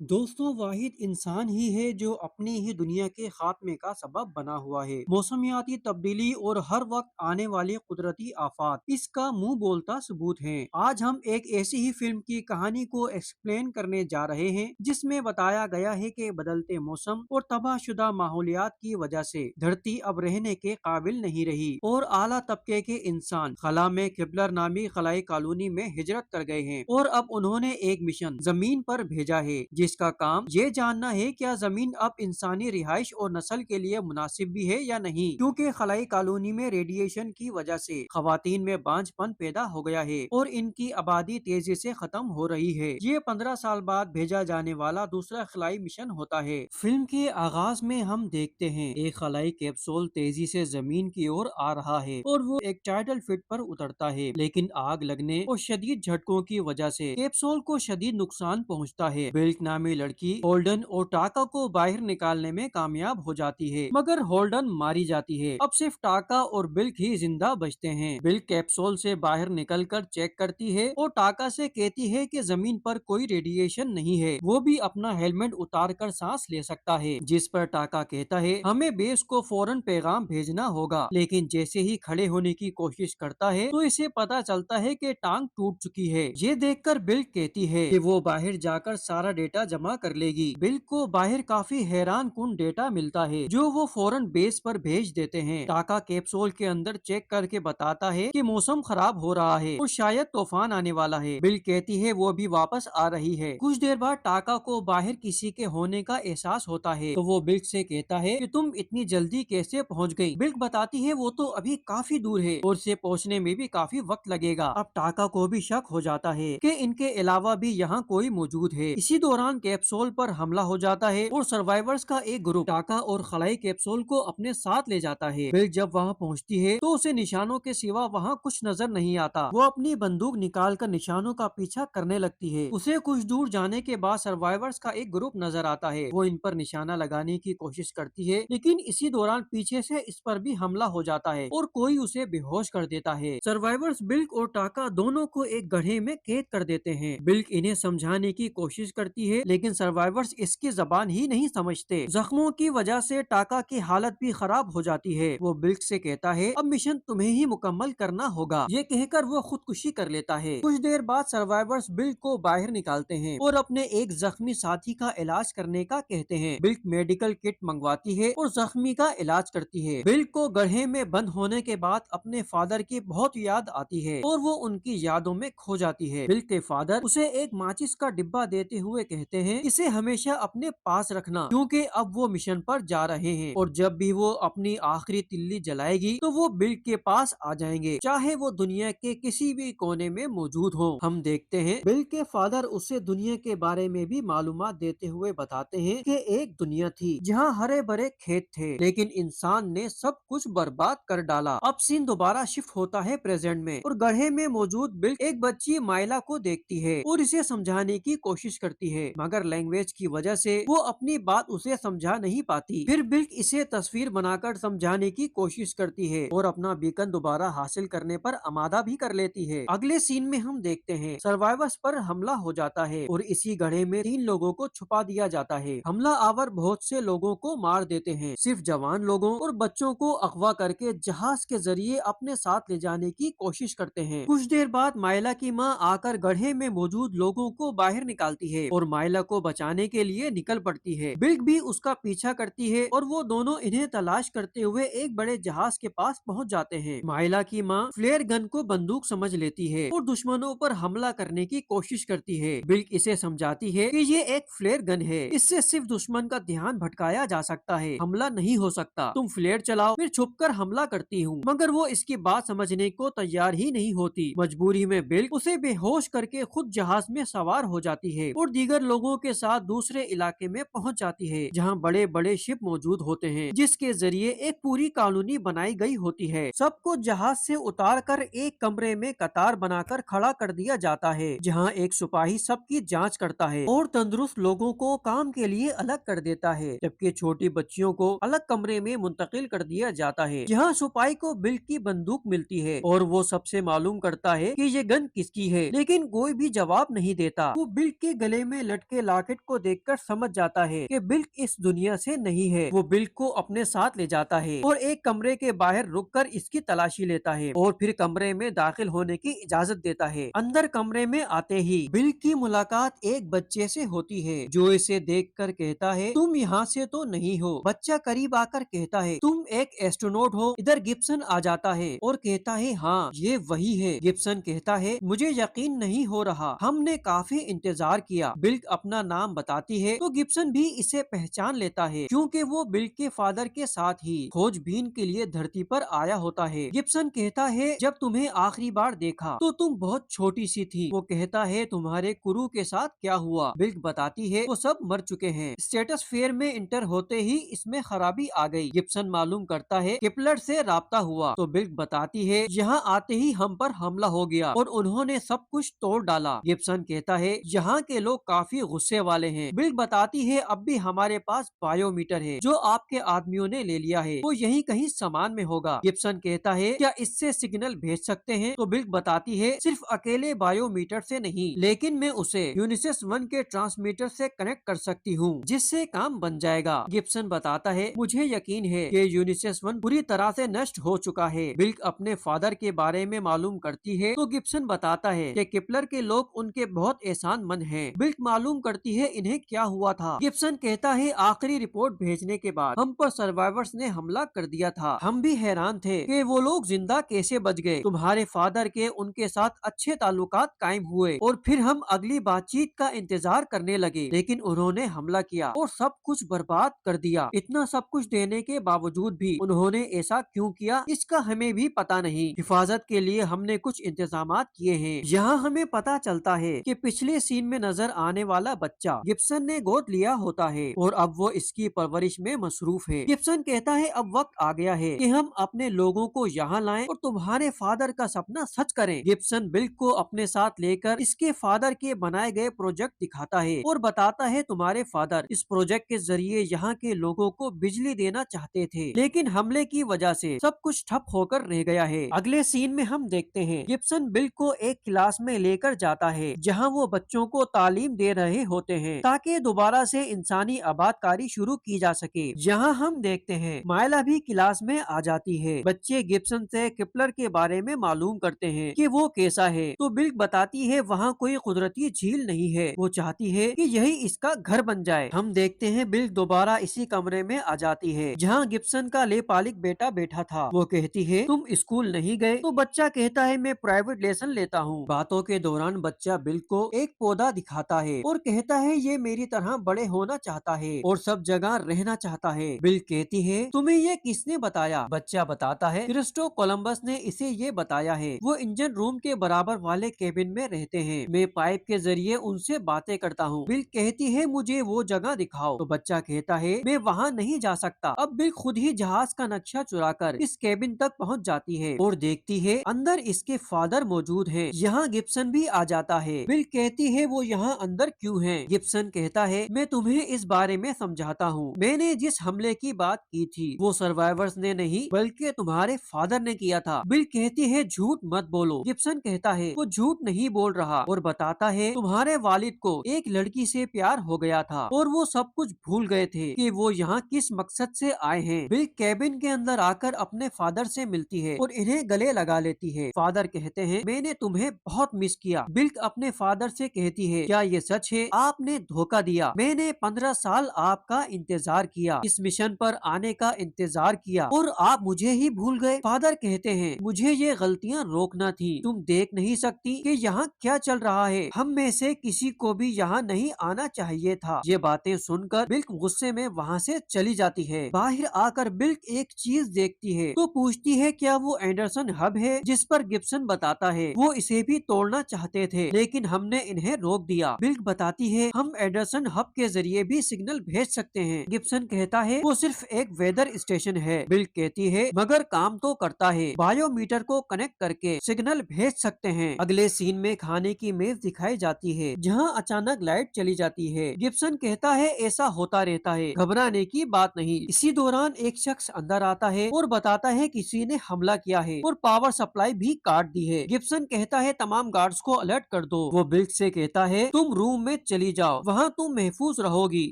दोस्तों, वाहिद इंसान ही है जो अपनी ही दुनिया के खात्मे का सबब बना हुआ है। मौसमियाती तब्दीली और हर वक्त आने वाली कुदरती आफात इसका मुंह बोलता सबूत है। आज हम एक ऐसी ही फिल्म की कहानी को एक्सप्लेन करने जा रहे हैं जिसमें बताया गया है कि बदलते मौसम और तबाहशुदा माहौलियात की वजह से धरती अब रहने के काबिल नहीं रही और आला तबके के इंसान खला में किबलर नामी खलाई कॉलोनी में हिजरत कर गए हैं और अब उन्होंने एक मिशन जमीन पर भेजा है जिसका काम ये जानना है क्या जमीन अब इंसानी रिहाइश और नस्ल के लिए मुनासिब भी है या नहीं, क्योंकि खलाई कॉलोनी में रेडिएशन की वजह से खवातीन में बांझपन पैदा हो गया है और इनकी आबादी तेजी से खत्म हो रही है। ये 15 साल बाद भेजा जाने वाला दूसरा खलाई मिशन होता है। फिल्म के आगाज में हम देखते हैं एक खलाई कैप्सूल तेजी से जमीन की ओर आ रहा है और वो एक टाइडल फिट पर उतरता है, लेकिन आग लगने और शदीद झटकों की वजह से कैप्सूल को शदीद नुकसान पहुंचता है। बिल्क नामी लड़की होल्डन और टाका को बाहर निकालने में कामयाब हो जाती है, मगर होल्डन मारी जाती है। अब सिर्फ टाका और बिल्क ही जिंदा बचते हैं। बिल्क कैप्सूल से बाहर निकलकर चेक करती है और टाका से कहती है कि जमीन पर कोई रेडिएशन नहीं है, वो भी अपना हेलमेट उतार कर सांस ले सकता है। जिस पर टाका कहता है हमें बेस को फौरन पैगाम भेजना होगा, लेकिन जैसे ही खड़े होने की कोशिश करता है तो इसे पता चलता है कि टांग टूट चुकी है। ये देखकर बिल्क कहती है कि वो बाहर जाकर सारा डेटा जमा कर लेगी। बिल्क को बाहर काफी हैरान कुन डेटा मिलता है जो वो फौरन बेस पर भेज देते हैं। टाका कैप्सूल के अंदर चेक करके बताता है कि मौसम खराब हो रहा है और शायद तूफान आने वाला है। बिल्क कहती है वो भी वापस आ रही है। कुछ देर बाद टाका को बाहर किसी के होने का एहसास होता है तो वो बिल्क से कहता है कि तुम इतनी जल्दी कैसे पहुंच गई। बिल्क बताती है वो तो अभी काफी दूर है और उसे पहुंचने में भी काफी वक्त लगेगा। अब टाका को भी शक हो जाता है कि इनके अलावा भी यहाँ कोई मौजूद है। इसी दौरान कैप्सूल पर हमला हो जाता है और सर्वाइवर्स का एक ग्रुप टाका और खलाई कैप्सूल को अपने साथ ले जाता है। बिल्क जब वहाँ पहुँचती है तो उसे निशानों के सिवा वहाँ कुछ नजर नहीं आता। वो अपनी बंदूक निकाल कर निशानों का पीछा करने लगती है। उसे कुछ दूर जाने के बाद सर्वाइवर्स का एक ग्रुप नजर आता है। वो इन पर निशाना लगाने की कोशिश करती है, लेकिन इसी दौरान पीछे से इस पर भी हमला हो जाता है और कोई उसे बेहोश कर देता है। सर्वाइवर्स बिल्क और टाका दोनों को एक गड्ढे में कैद कर देते हैं। बिल्क इन्हें समझाने की कोशिश करती है, लेकिन सर्वाइवर्स इसकी जबान ही नहीं समझते। जख्मों की वजह से टाका की हालत भी खराब हो जाती है। वो बिल्क से कहता है अब मिशन तुम्हें ही मुकम्मल करना होगा। ये कहकर वो खुदकुशी कर लेता है। कुछ देर बाद सर्वाइवर्स बिल्क को बाहर निकालते हैं और अपने एक जख्मी साथी का इलाज करने का कहते हैं। बिल्क मेडिकल किट मंगवाती है और जख्मी का इलाज करती है। बिल्क को गड्ढे में बंद होने के बाद अपने फादर की बहुत याद आती है और वो उनकी यादों में खो जाती है। बिल्क के फादर उसे एक माचिस का डिब्बा देते हुए कहते हैं इसे हमेशा अपने पास रखना, क्योंकि अब वो मिशन पर जा रहे हैं और जब भी वो अपनी आखिरी तिल्ली जलाएगी तो वो बिल्क के पास आ जाएंगे, चाहे वो दुनिया के किसी भी कोने में मौजूद हो। हम देखते हैं बिल्क के फादर उसे दुनिया के बारे में भी मालूमात देते हुए बताते हैं कि एक दुनिया थी जहाँ हरे भरे खेत थे, लेकिन इंसान ने सब कुछ बर्बाद कर डाला। अब सीन दोबारा शिफ्ट होता है प्रेजेंट में और गड्ढे में मौजूद बिल्क एक बच्ची माइला को देखती है और इसे समझाने की कोशिश करती है, मगर लैंग्वेज की वजह से वो अपनी बात उसे समझा नहीं पाती। फिर बिल्क इसे तस्वीर बनाकर समझाने की कोशिश करती है और अपना बीकन दोबारा हासिल करने पर आमादा भी कर लेती है। अगले सीन में हम देखते हैं सर्वाइवर्स पर हमला हो जाता है और इसी गड्ढे में 3 लोगों को छुपा दिया जाता है। हमला आवर बहुत से लोगों को मार देते हैं, सिर्फ जवान लोगों और बच्चों को अगवा करके जहाज के जरिए अपने साथ ले जाने की कोशिश करते हैं। कुछ देर बाद माइला की माँ आकर गड्ढे में मौजूद लोगों को बाहर निकालती है और माइला को बचाने के लिए निकल पड़ती है। बिल्क भी उसका पीछा करती है और वो दोनों इन्हें तलाश करते हुए एक बड़े जहाज के पास पहुंच जाते हैं। माइला की माँ फ्लेयर गन को बंदूक समझ लेती है और दुश्मनों पर हमला करने की कोशिश करती है। बिल्क इसे समझाती है कि ये एक फ्लेयर गन है, इससे सिर्फ दुश्मन का ध्यान भटकाया जा सकता है, हमला नहीं हो सकता। तुम फ्लेयर चलाओ, फिर छुपकर हमला करती हूँ। मगर वो इसकी बात समझने को तैयार ही नहीं होती। मजबूरी में बिल्क उसे बेहोश करके खुद जहाज में सवार हो जाती है और दीगर लोगों के साथ दूसरे इलाके में पहुँच जाती है जहाँ बड़े बड़े शिप मौजूद होते हैं, जिसके जरिए एक पूरी कॉलोनी बनाई गई होती है। सबको जहाज से उतार कर एक कमरे में कतार बनाकर खड़ा कर दिया जाता है, जहाँ एक सिपाही सबकी जांच करता है और तंदुरुस्त लोगों को काम के लिए अलग कर देता है, जबकि छोटी बच्चियों को अलग कमरे में मुंतकिल कर दिया जाता है। यहाँ सिपाही को बिल्क की बंदूक मिलती है और वो सबसे मालूम करता है कि ये गन किसकी है, लेकिन कोई भी जवाब नहीं देता। वो बिल्क के गले में بیٹ کے لاکٹ کو دیکھ کر سمجھ جاتا ہے کہ بلک اس دنیا سے نہیں ہے۔ وہ بلک کو اپنے ساتھ لے جاتا ہے اور ایک کمرے کے باہر رک کر اس کی تلاشی لیتا ہے اور پھر کمرے میں داخل ہونے کی اجازت دیتا ہے۔ اندر کمرے میں آتے ہی بلک کی ملاقات ایک بچے سے ہوتی ہے جو اسے دیکھ کر کہتا ہے تم یہاں سے تو نہیں ہو۔ بچہ قریب آ کر کہتا ہے تم ایک ایسٹرونوٹ ہو۔ ادھر گبسن آ جاتا ہے اور کہتا ہے ہاں یہ وہی ہے۔ گبسن کہتا ہے مجھے یقین نہیں ہو رہا، ہم نے کافی انتظار کیا۔ بلک اپنا نام بتاتی ہے تو گبسن بھی اسے پہچان لیتا ہے کیونکہ وہ بلک کے فادر کے ساتھ ہی کھوج بین کے لیے دھرتی پر آیا ہوتا ہے۔ گبسن کہتا ہے جب تمہیں آخری بار دیکھا تو تم بہت چھوٹی سی تھی۔ وہ کہتا ہے تمہارے کرو کے ساتھ کیا ہوا؟ بلک بتاتی ہے وہ سب مر چکے ہیں۔ اسٹیٹس فیئر میں انٹر ہوتے ہی اس میں خرابی آ گئی۔ گبسن معلوم کرتا ہے کیپلر سے رابطہ ہوا تو بلک بتاتی ہے یہاں آتے ہی ہم پر حملہ ہو گیا اور انہوں نے سب کچھ توڑ ڈالا۔ گبسن کہتا ہے یہاں کے لوگ کافی غصے والے ہیں۔ بلک بتاتی ہے اب بھی ہمارے پاس بایو میٹر ہے جو آپ کے آدمیوں نے لے لیا ہے، وہ یہی کہیں سامان میں ہوگا۔ گبسن کہتا ہے کیا اس سے سگنل بھیج سکتے ہیں؟ تو بلک بتاتی ہے صرف اکیلے بایو میٹر سے نہیں، لیکن میں اسے یونیسس 1 کے ٹرانسمیٹر سے کنیکٹ کر سکتی ہوں جس سے کام بن جائے گا۔ گبسن بتاتا ہے مجھے یقین ہے کہ یونیسس 1 پوری طرح سے نشٹ ہو چکا ہے۔ بلک اپنے فادر کے بارے میں معلوم کرتی ہے تو گبسن بتاتا ہے کہ کیپلر کے لوگ ان کے بہت احسان مند ہیں۔ بلک معلوم کرتی ہے انہیں کیا ہوا تھا۔ گبسن کہتا ہے آخری رپورٹ بھیجنے کے بعد ہم پر سروائیورز نے حملہ کر دیا تھا، ہم بھی حیران تھے کہ وہ لوگ زندہ کیسے بچ گئے۔ تمہارے فادر کے ان کے ساتھ اچھے تعلقات قائم ہوئے اور پھر ہم اگلی بات چیت کا انتظار کرنے لگے، لیکن انہوں نے حملہ کیا اور سب کچھ برباد کر دیا۔ اتنا سب کچھ دینے کے باوجود بھی انہوں نے ایسا کیوں کیا اس کا ہمیں بھی پتا نہیں۔ حفاظت کے لیے ہم نے کچھ انتظامات کیے ہیں۔ یہاں ہمیں پتا چلتا ہے کہ پچھلے سین میں نظر آنے والا بچہ گبسن نے گود لیا ہوتا ہے اور اب وہ اس کی پرورش میں مصروف ہے۔ گبسن کہتا ہے اب وقت آ گیا ہے کہ ہم اپنے لوگوں کو یہاں لائیں اور تمہارے فادر کا سپنا سچ کریں۔ گبسن بلک کو اپنے ساتھ لے کر اس کے فادر کے بنائے گئے پروجیکٹ دکھاتا ہے اور بتاتا ہے تمہارے فادر اس پروجیکٹ کے ذریعے یہاں کے لوگوں کو بجلی دینا چاہتے تھے، لیکن حملے کی وجہ سے سب کچھ ٹھپ ہو کر رہ گیا ہے۔ اگلے سین میں ہم دیکھتے ہیں گبسن بلک کو ایک کلاس میں لے کر جاتا ہے جہاں وہ بچوں کو تعلیم دے رہے ہوتے ہیں تاکہ دوبارہ سے انسانی آباد کاری شروع کی جا سکے۔ یہاں ہم دیکھتے ہیں مائلا بھی کلاس میں آ جاتی ہے۔ بچے گبسن سے کیپلر کے بارے میں معلوم کرتے ہیں کہ وہ کیسا ہے تو بلک بتاتی ہے وہاں کوئی قدرتی جھیل نہیں ہے، وہ چاہتی ہے کہ یہی اس کا گھر بن جائے۔ ہم دیکھتے ہیں بلک دوبارہ اسی کمرے میں آ جاتی ہے جہاں گبسن کا لے پالک بیٹا بیٹھا تھا۔ وہ کہتی ہے تم اسکول نہیں گئے تو بچہ کہتا ہے میں پرائیویٹ لیسن لیتا ہوں۔ باتوں کے دوران بچہ بلک کو ایک پودا دکھاتا ہے اور کہتا ہے یہ میری طرح بڑے ہونا چاہتا ہے اور سب جگہ رہنا چاہتا ہے۔ بلک کہتی ہے تمہیں یہ کس نے بتایا؟ بچہ بتاتا ہے کرسٹو کولمبس نے اسے یہ بتایا ہے، وہ انجن روم کے برابر والے کیبن میں رہتے ہیں، میں پائپ کے ذریعے ان سے باتیں کرتا ہوں۔ بلک کہتی ہے مجھے وہ جگہ دکھاؤ تو بچہ کہتا ہے میں وہاں نہیں جا سکتا۔ اب بلک خود ہی جہاز کا نقشہ چرا کر اس کیبن تک پہنچ جاتی ہے اور دیکھتی ہے اندر اس کے فادر موجود ہیں۔ یہاں گبسن بھی آ جاتا ہے۔ بلک کہتی ہے وہ یہاں اندر کیوں ہیں؟ گبسن کہتا ہے میں تمہیں اس بارے میں سمجھاتا ہوں، میں نے جس حملے کی بات کی تھی وہ سروائیورز نے نہیں بلکہ تمہارے فادر نے کیا تھا۔ بلک کہتی ہے جھوٹ مت بولو۔ گبسن کہتا ہے وہ جھوٹ نہیں بول رہا اور بتاتا ہے تمہارے والد کو ایک لڑکی سے پیار ہو گیا تھا اور وہ سب کچھ بھول گئے تھے کہ وہ یہاں کس مقصد سے آئے ہیں۔ بلک کیبن کے اندر آ کر اپنے فادر سے ملتی ہے اور انہیں گلے لگا لیتی ہے۔ فادر کہتے ہیں میں نے تمہیں بہت مس کیا۔ بلک اپنے فادر سے کہتی ہے کیا یہ سچ ہے؟ آپ نے دھوکہ دیا، میں نے 15 سال آپ کا انتظار کیا، اس مشن پر آنے کا انتظار کیا اور آپ مجھے ہی بھول گئے۔ فادر کہتے ہیں مجھے یہ غلطیاں روکنا تھی، تم دیکھ نہیں سکتی کہ یہاں کیا چل رہا ہے؟ ہم میں سے کسی کو بھی یہاں نہیں آنا چاہیے تھا۔ یہ باتیں سن کر بلک غصے میں وہاں سے چلی جاتی ہے۔ باہر آ کر بلک ایک چیز دیکھتی ہے تو پوچھتی ہے کیا وہ اینڈرسن ہب ہے؟ جس پر گبسن بتاتا ہے وہ اسے بھی توڑنا چاہتے تھے لیکن ہم نے انہیں روک دیا۔ بلک بتاتی ہے ہم اینڈرسن ہب کے ذریعے بھی سگنل بھیج سکتے ہیں۔ گبسن کہتا ہے وہ صرف ایک ویدر اسٹیشن ہے۔ بلک کہتی ہے مگر کام تو کرتا ہے، بایو میٹر کو کنیکٹ کر کے سگنل بھیج سکتے ہیں۔ اگلے سین میں کھانے کی میز دکھائی جاتی ہے جہاں اچانک لائٹ چلی جاتی ہے۔ گبسن کہتا ہے ایسا ہوتا رہتا ہے، گھبرانے کی بات نہیں۔ اسی دوران ایک شخص اندر آتا ہے اور بتاتا ہے کسی نے حملہ کیا ہے اور پاور سپلائی بھی کاٹ دی ہے۔ گبسن کہتا ہے تمام گارڈز کو الرٹ کر دو۔ وہ بلک سے کہتا ہے تم روم میں में चली जाओ, वहाँ तुम महफूज रहोगी।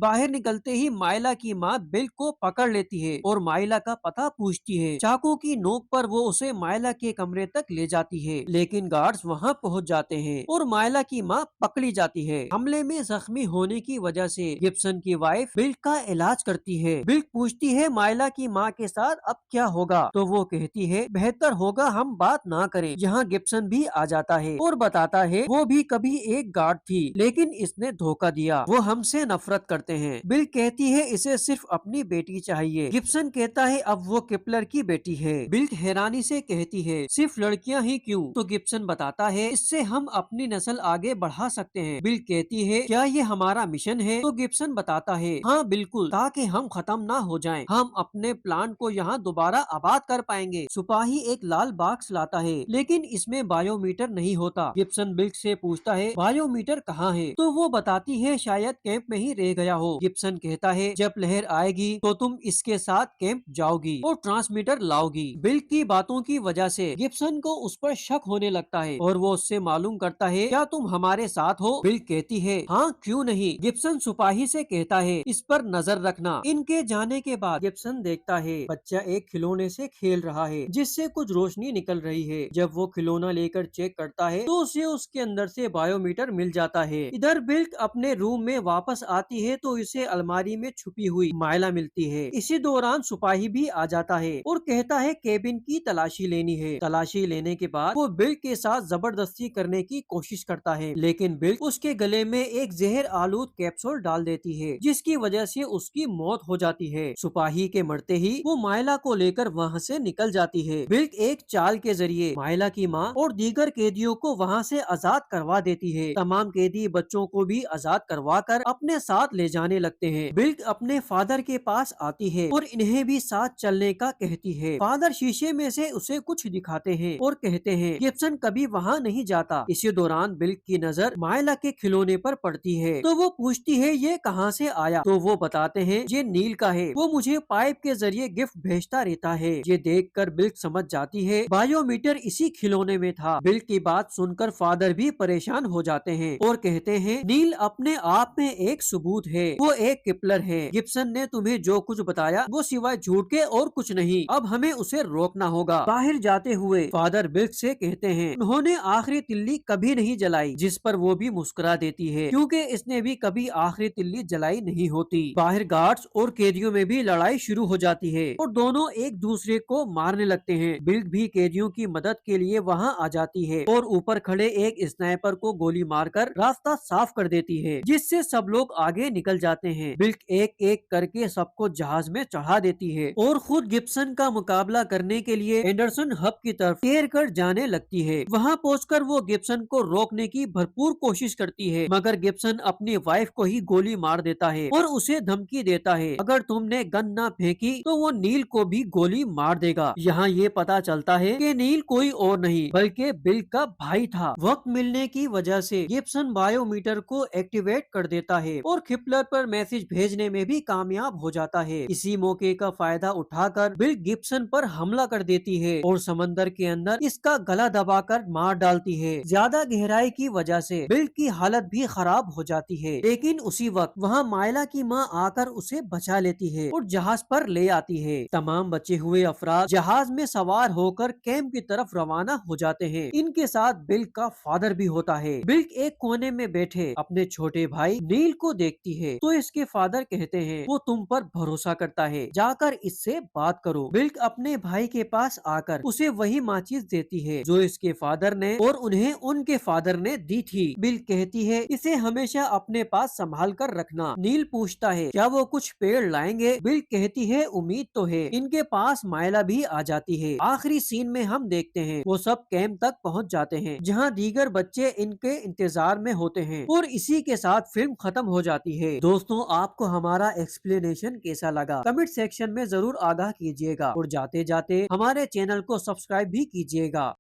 बाहर निकलते ही माइला की माँ बिल को पकड़ लेती है और माइला का पता पूछती है। चाकू की नोक पर वो उसे माइला के कमरे तक ले जाती है, लेकिन गार्ड्स वहाँ पहुँच जाते हैं और माइला की माँ पकड़ी जाती है। हमले में जख्मी होने की वजह से गिब्सन की वाइफ बिल का इलाज करती है। बिल पूछती है माइला की माँ के साथ अब क्या होगा, तो वो कहती है बेहतर होगा हम बात ना करें। यहाँ गिब्सन भी आ जाता है और बताता है वो भी कभी एक गार्ड थी, लेकिन इसने धोखा दिया, वो हमसे नफरत करते हैं। बिल कहती है इसे सिर्फ अपनी बेटी चाहिए। गिब्सन कहता है अब वो किपलर की बेटी है। बिल हैरानी से कहती है सिर्फ लड़कियां ही क्यों, तो गिब्सन बताता है इससे हम अपनी नस्ल आगे बढ़ा सकते हैं। बिल कहती है क्या ये हमारा मिशन है, तो गिब्सन बताता है हाँ बिल्कुल, ताकि हम खत्म ना हो जाएं, हम अपने प्लांट को यहाँ दोबारा आबाद कर पाएंगे। सिपाही एक लाल बॉक्स लाता है, लेकिन इसमें बायोमीटर नहीं होता। गिब्सन बिल से पूछता है बायोमीटर कहाँ है, तो वो बताती है शायद कैंप में ही रह गया हो। गिब्सन कहता है जब लहर आएगी तो तुम इसके साथ कैंप जाओगी और ट्रांसमीटर लाओगी। बिल की बातों की वजह से गिब्सन को उस पर शक होने लगता है और वो उससे मालूम करता है क्या तुम हमारे साथ हो। बिल कहती है हाँ क्यों नहीं। गिब्सन सिपाही से कहता है इस पर नजर रखना। इनके जाने के बाद गिब्सन देखता है बच्चा एक खिलौने से खेल रहा है जिससे कुछ रोशनी निकल रही है। जब वो खिलौना लेकर चेक करता है तो उसे उसके अंदर से बायोमीटर मिल जाता है। इधर बिल अपने रूम में वापस आती है तो इसे अलमारी में छुपी हुई माइला मिलती है। इसी दौरान सिपाही भी आ जाता है और कहता है केबिन की तलाशी लेनी है। तलाशी लेने के बाद वो बिल के साथ जबरदस्ती करने की कोशिश करता है, लेकिन बिल उसके गले में एक जहर आलूद कैप्सूल डाल देती है जिसकी वजह से उसकी मौत हो जाती है। सिपाही के मरते ही वो माइला को लेकर वहाँ से निकल जाती है। बिल एक चाल के जरिए माइला की माँ और दीगर कैदियों को वहाँ से आजाद करवा देती है। तमाम कैदी बच्चों को भी आजाद करवा कर अपने साथ ले जाने लगते हैं। बिल अपने फादर के पास आती है और इन्हें भी साथ चलने का कहती है। फादर शीशे में से उसे कुछ दिखाते हैं और कहते हैं गिब्सन कभी वहाँ नहीं जाता। इसी दौरान बिल की नजर माइला के खिलौने पर पड़ती है तो वो पूछती है ये कहाँ से आया, तो वो बताते हैं ये नील का है, वो मुझे पाइप के जरिए गिफ्ट भेजता रहता है। ये देखकर बिल समझ जाती है बायोमीटर इसी खिलौने में था। बिल की बात सुनकर फादर भी परेशान हो जाते हैं और कहते हैं नील अपने आप में एक सबूत है, वो एक किपलर है। गिब्सन ने तुम्हें जो कुछ बताया वो सिवाय झूठ के और कुछ नहीं, अब हमें उसे रोकना होगा। बाहर जाते हुए फादर बिल से कहते हैं उन्होंने आखिरी तिल्ली कभी नहीं जलाई, जिस पर वो भी मुस्कुरा देती है क्योंकि इसने भी कभी आखिरी तिल्ली जलाई नहीं होती। बाहर गार्ड्स और कैदियों में भी लड़ाई शुरू हो जाती है और दोनों एक दूसरे को मारने लगते हैं। बिल भी कैदियों की मदद के लिए वहाँ आ जाती है और ऊपर खड़े एक स्नाइपर को गोली मारकर रास्ता साफ कर देती है, जिससे सब लोग आगे निकल जाते हैं। बिल एक एक करके सबको जहाज में चढ़ा देती है और खुद गिब्सन का मुकाबला करने के लिए एंडरसन हब की तरफ तैर कर जाने लगती है। वहाँ पहुंचकर वो गिब्सन को रोकने की भरपूर कोशिश करती है, मगर गिब्सन अपनी वाइफ को ही गोली मार देता है और उसे धमकी देता है अगर तुमने गन ना फेंकी तो वो नील को भी गोली मार देगा। यहाँ ये पता चलता है कि नील कोई और नहीं बल्कि बिल का भाई था। वक्त मिलने की वजह से गिब्सन बायोमीटर को एक्टिवेट कर देता है और किपलर पर मैसेज भेजने में भी कामयाब हो जाता है। इसी मौके का फायदा उठाकर बिल गिब्सन पर हमला कर देती है और समंदर के अंदर इसका गला दबाकर मार डालती है। ज्यादा गहराई की वजह से बिल की हालत भी खराब हो जाती है, लेकिन उसी वक्त वहाँ माइला की माँ आकर उसे बचा लेती है और जहाज पर ले आती है। तमाम बचे हुए अफराद जहाज में सवार होकर कैंप की तरफ रवाना हो जाते हैं। इनके साथ बिल का फादर भी होता है। बिल एक कोने में बैठे अपने छोटे भाई नील को देखती है तो इसके फादर कहते हैं वो तुम पर भरोसा करता है, जाकर इससे बात करो। बिल अपने भाई के पास आकर उसे वही माचिस देती है जो इसके फादर ने और उन्हें उनके फादर ने दी थी। बिल कहती है इसे हमेशा अपने पास संभाल कर रखना। नील पूछता है क्या वो कुछ पेड़ लाएंगे। बिल कहती है उम्मीद तो है। इनके पास माइला भी आ जाती है। आखिरी सीन में हम देखते हैं वो सब कैंप तक पहुंच जाते हैं जहां दीगर बच्चे इनके इंतजार में होते हैं और इसी के साथ फिल्म खत्म हो जाती है। दोस्तों आपको हमारा एक्सप्लेनेशन कैसा लगा कमेंट सेक्शन में जरूर आगाह कीजिएगा और जाते जाते हमारे चैनल को सब्सक्राइब भी कीजिएगा।